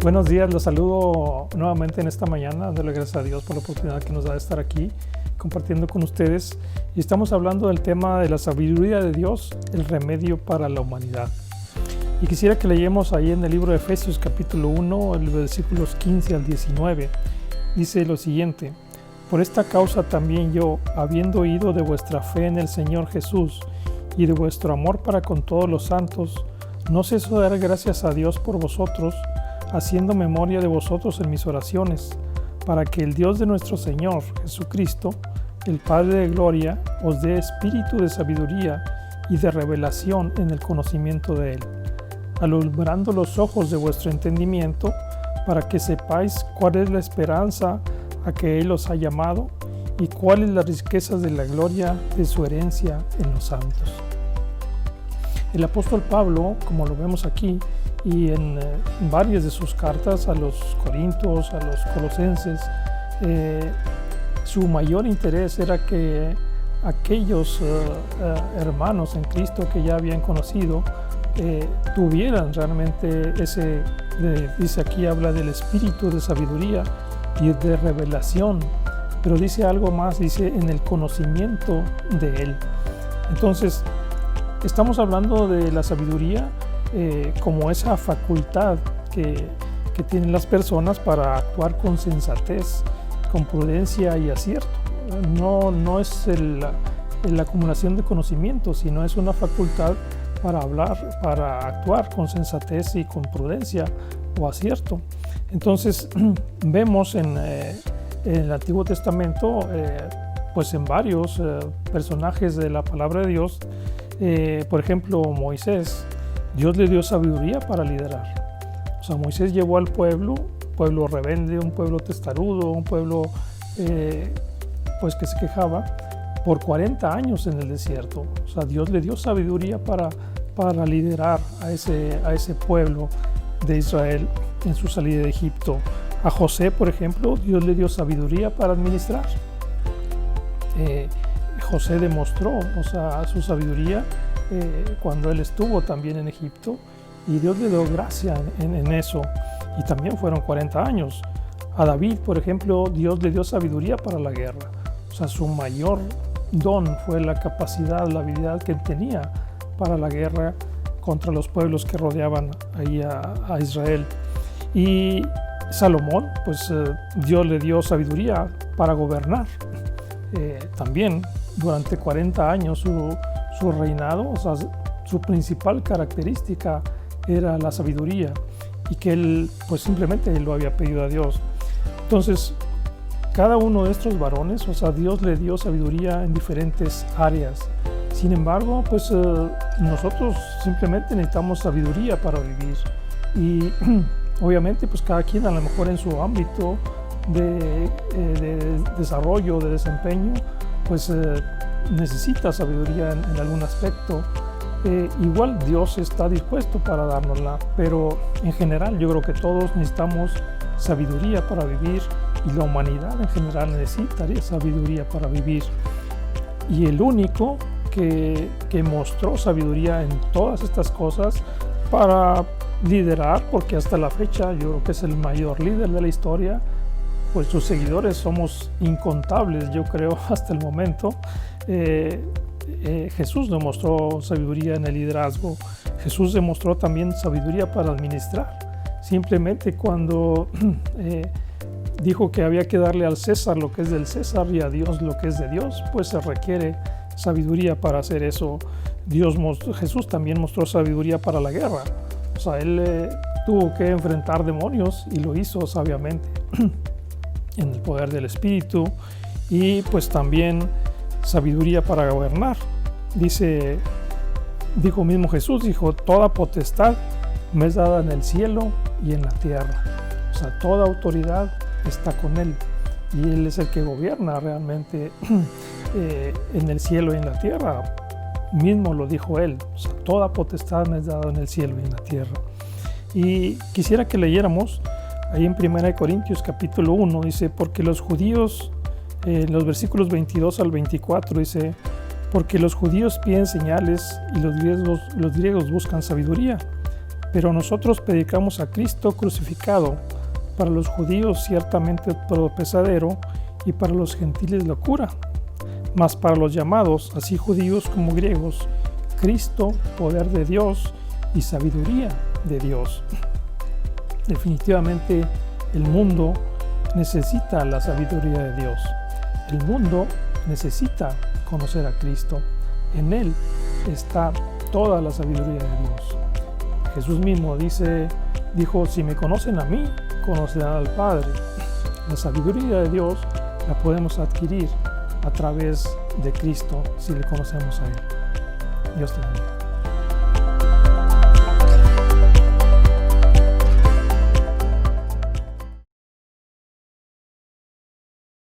Buenos días, los saludo nuevamente en esta mañana, dándole gracias a Dios por la oportunidad que nos da de estar aquí compartiendo con ustedes. Y estamos hablando del tema de la sabiduría de Dios, el remedio para la humanidad. Y quisiera que leyamos ahí en el libro de Efesios capítulo 1, el versículos 15 al 19. Dice lo siguiente: por esta causa también yo, habiendo oído de vuestra fe en el Señor Jesús y de vuestro amor para con todos los santos, no ceso de dar gracias a Dios por vosotros, haciendo memoria de vosotros en mis oraciones, para que el Dios de nuestro Señor Jesucristo, el Padre de gloria, os dé espíritu de sabiduría y de revelación en el conocimiento de Él, alumbrando los ojos de vuestro entendimiento, para que sepáis cuál es la esperanza a que Él os ha llamado y cuáles las riquezas de la gloria de su herencia en los santos. El apóstol Pablo, como lo vemos aquí, y en varias de sus cartas a los Corintios, a los Colosenses, su mayor interés era que aquellos hermanos en Cristo que ya habían conocido tuvieran realmente ese, dice aquí, habla del espíritu de sabiduría y de revelación, pero dice algo más, dice en el conocimiento de Él. Entonces, estamos hablando de la sabiduría como esa facultad que tienen las personas para actuar con sensatez, con prudencia y acierto. No es la acumulación de conocimiento, sino es una facultad para hablar, para actuar con sensatez y con prudencia o acierto. Entonces vemos en el Antiguo Testamento, pues en varios personajes de la palabra de Dios, por ejemplo Moisés, Dios le dio sabiduría para liderar. O sea, Moisés llevó al pueblo rebelde, un pueblo testarudo, un pueblo pues que se quejaba, por 40 años en el desierto. O sea, Dios le dio sabiduría para liderar a ese pueblo de Israel en su salida de Egipto. A José, por ejemplo, Dios le dio sabiduría para administrar. José demostró, o sea, su sabiduría cuando él estuvo también en Egipto, y Dios le dio gracia en eso, y también fueron 40 años. A David, por ejemplo, Dios le dio sabiduría para la guerra. O sea, su mayor don fue la capacidad, la habilidad que él tenía para la guerra contra los pueblos que rodeaban ahí a Israel. Y Salomón, pues Dios le dio sabiduría para gobernar. También durante 40 años su reinado, o sea, su principal característica era la sabiduría, y que él pues simplemente lo había pedido a Dios. Entonces, cada uno de estos varones, o sea, Dios le dio sabiduría en diferentes áreas. Sin embargo, pues nosotros simplemente necesitamos sabiduría para vivir, y obviamente pues cada quien a lo mejor en su ámbito de desarrollo, de desempeño, pues necesita sabiduría en algún aspecto. Igual Dios está dispuesto para dárnosla, pero en general yo creo que todos necesitamos sabiduría para vivir, y la humanidad en general necesitaría sabiduría para vivir. Y el único que mostró sabiduría en todas estas cosas para liderar, porque hasta la fecha yo creo que es el mayor líder de la historia, pues sus seguidores somos incontables, yo creo, hasta el momento. Jesús demostró sabiduría en el liderazgo. Jesús demostró también sabiduría para administrar. Simplemente cuando dijo que había que darle al César lo que es del César y a Dios lo que es de Dios, pues se requiere sabiduría para hacer eso. Jesús también mostró sabiduría para la guerra. O sea, él tuvo que enfrentar demonios y lo hizo sabiamente en el poder del Espíritu, y pues también sabiduría para gobernar. Dijo mismo Jesús, dijo: toda potestad me es dada en el cielo y en la tierra. O sea, toda autoridad está con Él, y Él es el que gobierna realmente en el cielo y en la tierra. Mismo lo dijo Él: o sea, toda potestad me es dada en el cielo y en la tierra. Y quisiera que leyéramos ahí en 1 Corintios capítulo 1, dice: porque los judíos, los versículos 22 al 24, dice: porque los judíos piden señales y los griegos buscan sabiduría, Pero nosotros predicamos a Cristo crucificado, para los judíos ciertamente tropezadero y para los gentiles locura, mas para los llamados, así judíos como griegos, Cristo, poder de Dios y sabiduría de Dios. Definitivamente el mundo necesita la sabiduría de Dios. El mundo necesita conocer a Cristo. En Él está toda la sabiduría de Dios. Jesús mismo dijo, si me conocen a mí, conocerán al Padre. La sabiduría de Dios la podemos adquirir a través de Cristo si le conocemos a Él. Dios te bendiga.